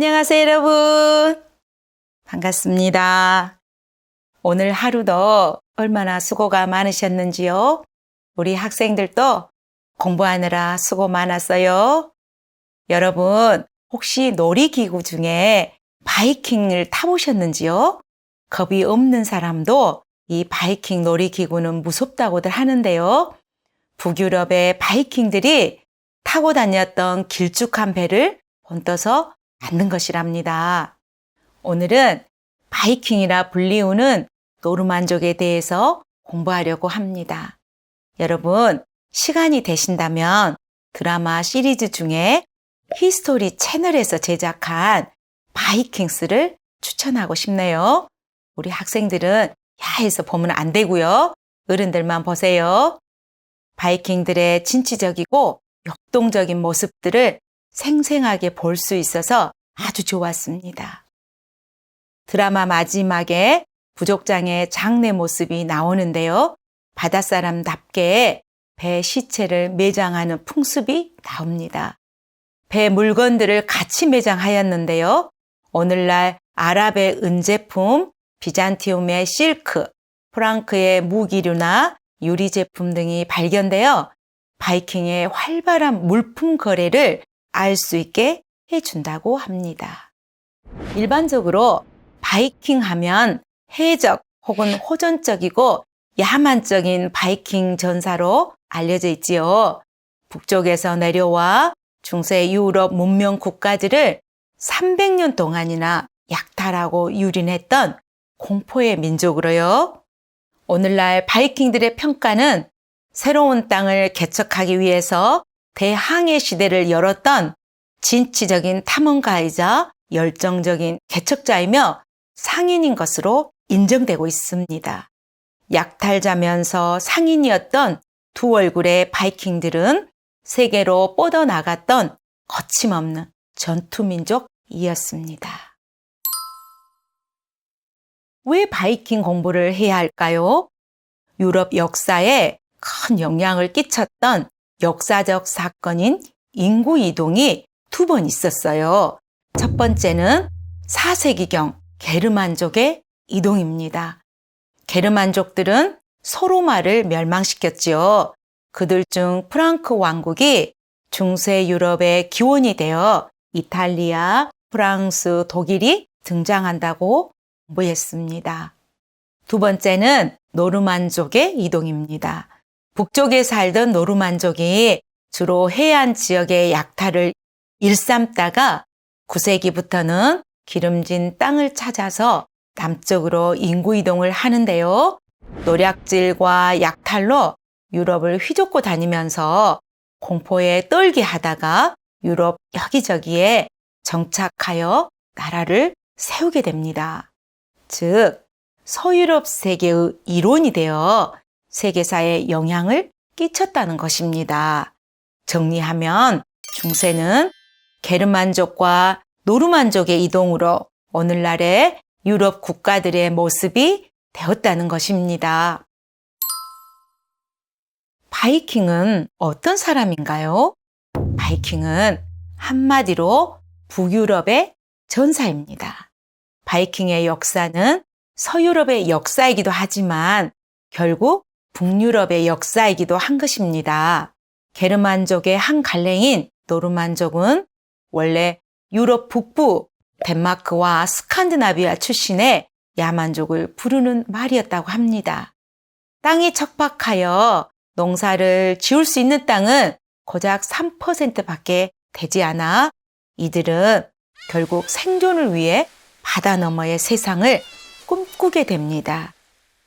안녕하세요, 여러분. 반갑습니다. 오늘 하루도 얼마나 수고가 많으셨는지요? 우리 학생들도 공부하느라 수고 많았어요. 여러분, 혹시 놀이기구 중에 바이킹을 타보셨는지요? 겁이 없는 사람도 이 바이킹 놀이기구는 무섭다고들 하는데요. 북유럽의 바이킹들이 타고 다녔던 길쭉한 배를 본떠서 만든 것이랍니다. 오늘은 바이킹이라 불리우는 노르만족에 대해서 공부하려고 합니다. 여러분, 시간이 되신다면 드라마 시리즈 중에 히스토리 채널에서 제작한 바이킹스를 추천하고 싶네요. 우리 학생들은 야해서 보면 안 되고요. 어른들만 보세요. 바이킹들의 진취적이고 역동적인 모습들을 생생하게 볼 수 있어서 아주 좋았습니다. 드라마 마지막에 부족장의 장례 모습이 나오는데요. 바닷사람답게 배 시체를 매장하는 풍습이 나옵니다. 배 물건들을 같이 매장하였는데요. 오늘날 아랍의 은제품, 비잔티움의 실크, 프랑크의 무기류나 유리 제품 등이 발견되어 바이킹의 활발한 물품 거래를 알 수 있게 해준다고 합니다. 일반적으로 바이킹 하면 해적 혹은 호전적이고 야만적인 바이킹 전사로 알려져 있지요. 북쪽에서 내려와 중세 유럽 문명 국가들을 300년 동안이나 약탈하고 유린했던 공포의 민족으로요. 오늘날 바이킹들의 평가는 새로운 땅을 개척하기 위해서 대항해 시대를 열었던 진취적인 탐험가이자 열정적인 개척자이며 상인인 것으로 인정되고 있습니다. 약탈자면서 상인이었던 두 얼굴의 바이킹들은 세계로 뻗어나갔던 거침없는 전투민족이었습니다. 왜 바이킹 공부를 해야 할까요? 유럽 역사에 큰 영향을 끼쳤던 역사적 사건인 인구 이동이 두 번 있었어요. 첫 번째는 4세기경 게르만족의 이동입니다. 게르만족들은 소로마를 멸망시켰지요. 그들 중 프랑크 왕국이 중세 유럽의 기원이 되어 이탈리아, 프랑스, 독일이 등장한다고 공부했습니다. 두 번째는 노르만족의 이동입니다. 북쪽에 살던 노르만족이 주로 해안 지역의 약탈을 일삼다가 9세기부터는 기름진 땅을 찾아서 남쪽으로 인구 이동을 하는데요. 노략질과 약탈로 유럽을 휘젓고 다니면서 공포에 떨게 하다가 유럽 여기저기에 정착하여 나라를 세우게 됩니다. 즉, 서유럽 세계의 일원이 되어 세계사에 영향을 끼쳤다는 것입니다. 정리하면 중세는 게르만족과 노르만족의 이동으로 오늘날의 유럽 국가들의 모습이 되었다는 것입니다. 바이킹은 어떤 사람인가요? 바이킹은 한마디로 북유럽의 전사입니다. 바이킹의 역사는 서유럽의 역사이기도 하지만 결국 북유럽의 역사이기도 한 것입니다. 게르만족의 한 갈래인 노르만족은 원래 유럽 북부 덴마크와 스칸디나비아 출신의 야만족을 부르는 말이었다고 합니다. 땅이 척박하여 농사를 지을 수 있는 땅은 고작 3%밖에 되지 않아 이들은 결국 생존을 위해 바다 너머의 세상을 꿈꾸게 됩니다.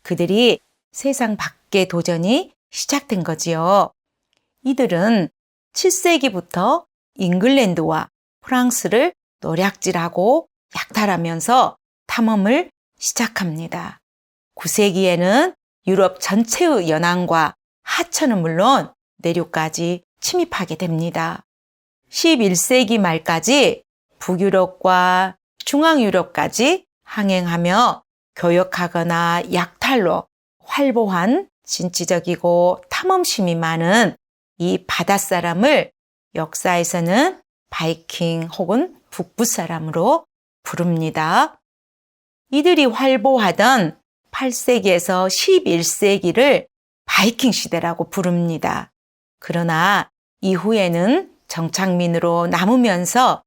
그들이 세상 밖의 도전이 시작된 거지요. 이들은 7세기부터 잉글랜드와 프랑스를 노략질하고 약탈하면서 탐험을 시작합니다. 9세기에는 유럽 전체의 연안과 하천은 물론 내륙까지 침입하게 됩니다. 11세기 말까지 북유럽과 중앙유럽까지 항행하며 교역하거나 약탈로 활보한 진취적이고 탐험심이 많은 이 바닷사람을 역사에서는 바이킹 혹은 북부 사람으로 부릅니다. 이들이 활보하던 8세기에서 11세기를 바이킹 시대라고 부릅니다. 그러나 이후에는 정착민으로 남으면서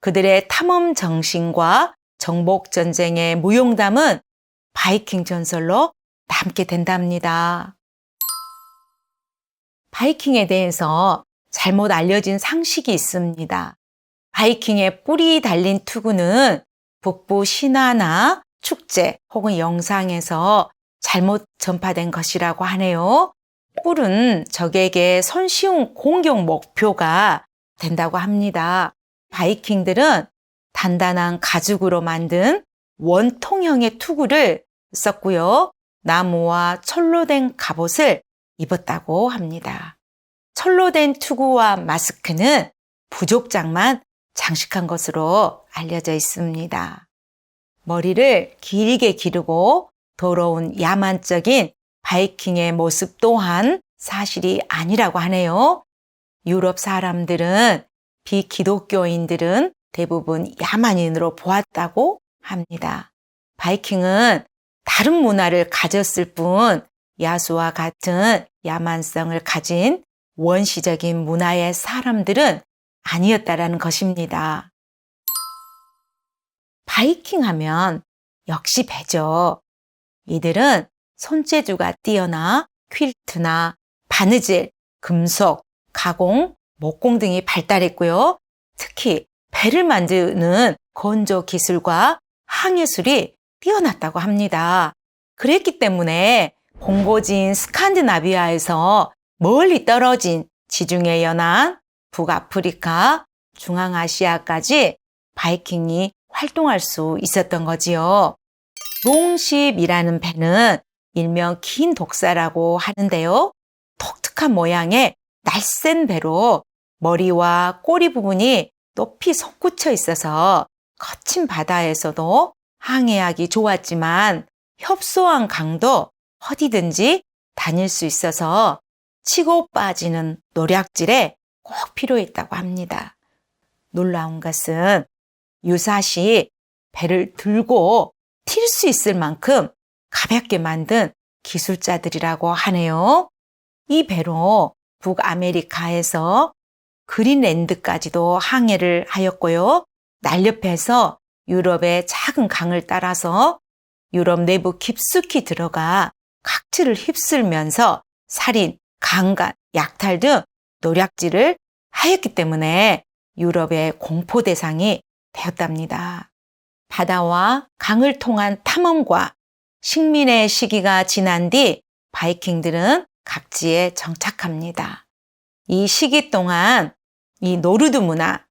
그들의 탐험 정신과 정복 전쟁의 무용담은 바이킹 전설로 남게 된답니다. 바이킹에 대해서 잘못 알려진 상식이 있습니다. 바이킹의 뿔이 달린 투구는 북부 신화나 축제 혹은 영상에서 잘못 전파된 것이라고 하네요. 뿔은 적에게 손쉬운 공격 목표가 된다고 합니다. 바이킹들은 단단한 가죽으로 만든 원통형의 투구를 썼고요. 나무와 철로 된 갑옷을 입었다고 합니다. 철로 된 투구와 마스크는 부족장만 장식한 것으로 알려져 있습니다. 머리를 길게 기르고 더러운 야만적인 바이킹의 모습 또한 사실이 아니라고 하네요. 유럽 사람들은 비기독교인들은 대부분 야만인으로 보았다고 합니다. 바이킹은 다른 문화를 가졌을 뿐 야수와 같은 야만성을 가진 원시적인 문화의 사람들은 아니었다라는 것입니다. 바이킹 하면 역시 배죠. 이들은 손재주가 뛰어나 퀼트나 바느질, 금속, 가공, 목공 등이 발달했고요. 특히 배를 만드는 건조 기술과 항해술이 뛰어났다고 합니다. 그랬기 때문에 본고지인 스칸디나비아에서 멀리 떨어진 지중해 연안, 북아프리카, 중앙아시아까지 바이킹이 활동할 수 있었던 거지요. 롱십이라는 배는 일명 긴 독사라고 하는데요. 독특한 모양의 날쌘 배로 머리와 꼬리 부분이 높이 솟구쳐 있어서 거친 바다에서도 항해하기 좋았지만 협소한 강도 어디든지 다닐 수 있어서 치고 빠지는 노략질에 꼭 필요했다고 합니다. 놀라운 것은 유사시 배를 들고 튈 수 있을 만큼 가볍게 만든 기술자들이라고 하네요. 이 배로 북아메리카에서 그린랜드까지도 항해를 하였고요. 날렵해서 유럽의 작은 강을 따라서 유럽 내부 깊숙이 들어가 각지를 휩쓸면서 살인, 강간, 약탈 등 노략질을 하였기 때문에 유럽의 공포 대상이 되었답니다. 바다와 강을 통한 탐험과 식민의 시기가 지난 뒤 바이킹들은 각지에 정착합니다. 이 시기 동안 이 노르드 문화,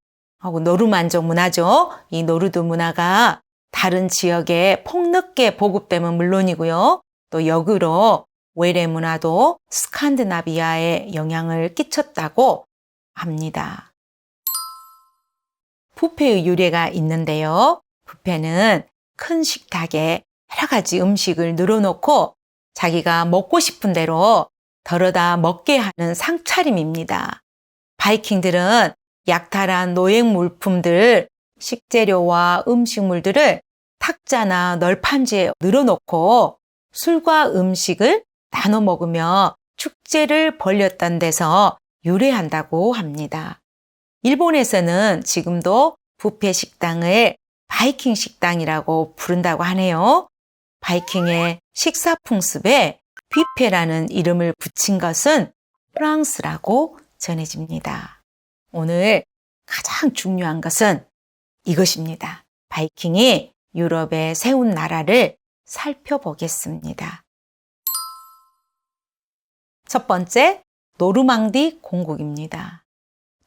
혹은 노르만족 문화죠. 이 노르드 문화가 다른 지역에 폭넓게 보급됨은 물론이고요. 또 역으로 외래 문화도 스칸디나비아에 영향을 끼쳤다고 합니다. 뷔페의 유래가 있는데요. 뷔페는 큰 식탁에 여러 가지 음식을 늘어놓고 자기가 먹고 싶은 대로 덜어다 먹게 하는 상차림입니다. 바이킹들은 약탈한 노예 물품들, 식재료와 음식물들을 탁자나 널판지에 늘어놓고 술과 음식을 나눠 먹으며 축제를 벌였던 데서 유래한다고 합니다. 일본에서는 지금도 뷔페 식당을 바이킹 식당이라고 부른다고 하네요. 바이킹의 식사 풍습에 뷔페라는 이름을 붙인 것은 프랑스라고 전해집니다. 오늘 가장 중요한 것은 이것입니다. 바이킹이 유럽에 세운 나라를 살펴보겠습니다. 첫 번째, 노르망디 공국입니다.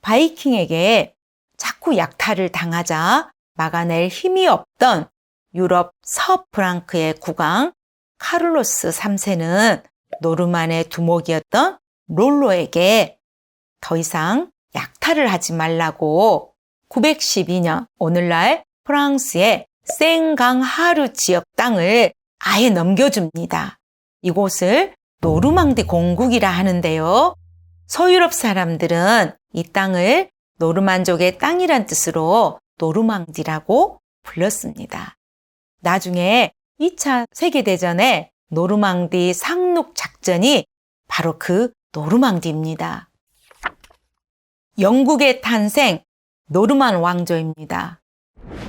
바이킹에게 자꾸 약탈을 당하자 막아낼 힘이 없던 유럽 서프랑크의 국왕 카를로스 3세는 노르만의 두목이었던 롤로에게 더 이상 약탈을 하지 말라고 912년 오늘날 프랑스의 생강하르 지역 땅을 아예 넘겨줍니다. 이곳을 노르망디 공국이라 하는데요. 서유럽 사람들은 이 땅을 노르만족의 땅이란 뜻으로 노르망디라고 불렀습니다. 나중에 2차 세계대전의 노르망디 상륙 작전이 바로 그 노르망디입니다. 영국의 탄생, 노르만 왕조입니다.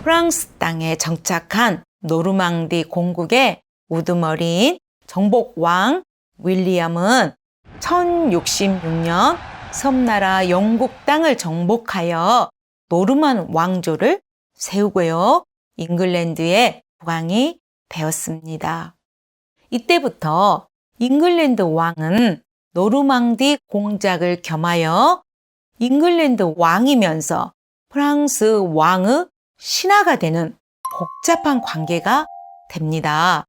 프랑스 땅에 정착한 노르망디 공국의 우두머리인 정복왕 윌리엄은 1066년 섬나라 영국 땅을 정복하여 노르만 왕조를 세우고요. 잉글랜드의 국왕이 되었습니다. 이때부터 잉글랜드 왕은 노르망디 공작을 겸하여 잉글랜드 왕이면서 프랑스 왕의 신하가 되는 복잡한 관계가 됩니다.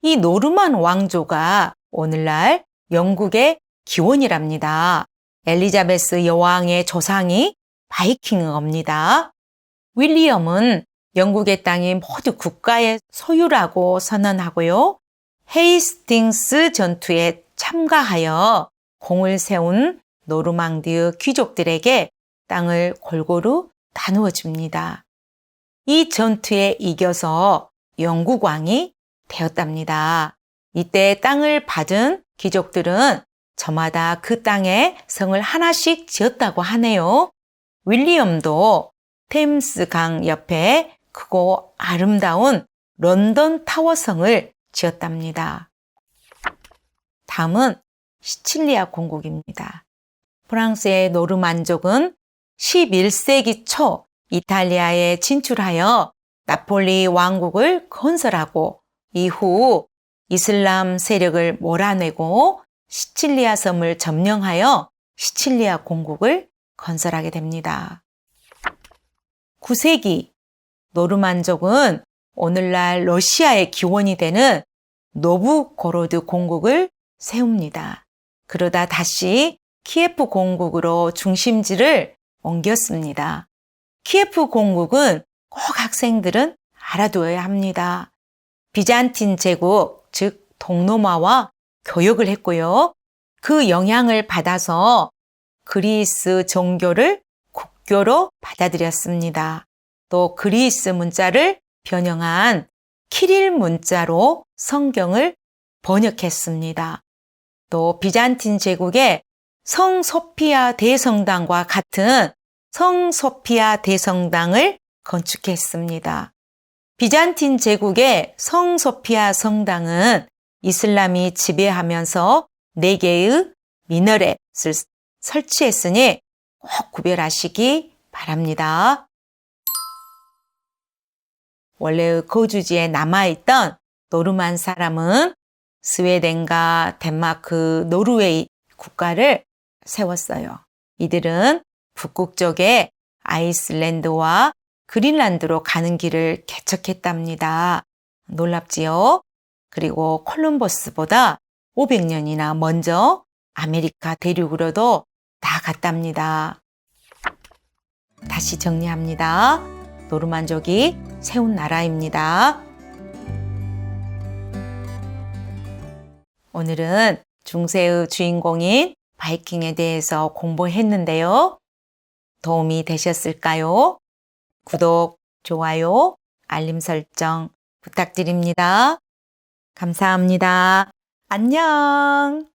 이 노르만 왕조가 오늘날 영국의 기원이랍니다. 엘리자베스 여왕의 조상이 바이킹어입니다. 윌리엄은 영국의 땅이 모두 국가의 소유라고 선언하고요. 헤이스팅스 전투에 참가하여 공을 세운 노르망디의 귀족들에게 땅을 골고루 나누어 줍니다. 이 전투에 이겨서 영국 왕이 되었답니다. 이때 땅을 받은 귀족들은 저마다 그 땅에 성을 하나씩 지었다고 하네요. 윌리엄도 템스 강 옆에 크고 아름다운 런던 타워 성을 지었답니다. 다음은 시칠리아 공국입니다. 프랑스의 노르만족은 11세기 초 이탈리아에 진출하여 나폴리 왕국을 건설하고 이후 이슬람 세력을 몰아내고 시칠리아 섬을 점령하여 시칠리아 공국을 건설하게 됩니다. 9세기 노르만족은 오늘날 러시아의 기원이 되는 노브고로드 공국을 세웁니다. 그러다 다시 키예프 공국으로 중심지를 옮겼습니다. 키예프 공국은 꼭 학생들은 알아두어야 합니다. 비잔틴 제국, 즉 동로마와 교역을 했고요. 그 영향을 받아서 그리스 종교를 국교로 받아들였습니다. 또 그리스 문자를 변형한 키릴 문자로 성경을 번역했습니다. 또 비잔틴 제국의 성소피아 대성당과 같은 성소피아 대성당을 건축했습니다. 비잔틴 제국의 성소피아 성당은 이슬람이 지배하면서 4개의 미너렛을 설치했으니 꼭 구별하시기 바랍니다. 원래의 거주지에 남아있던 노르만 사람은 스웨덴과 덴마크, 노르웨이 국가를 세웠어요. 이들은 북극쪽에 아이슬란드와 그린란드로 가는 길을 개척했답니다. 놀랍지요? 그리고 콜럼버스보다 500년이나 먼저 아메리카 대륙으로도 나갔답니다. 다시 정리합니다. 노르만족이 세운 나라입니다. 오늘은 중세의 주인공인 바이킹에 대해서 공부했는데요. 도움이 되셨을까요? 구독, 좋아요, 알림 설정 부탁드립니다. 감사합니다. 안녕!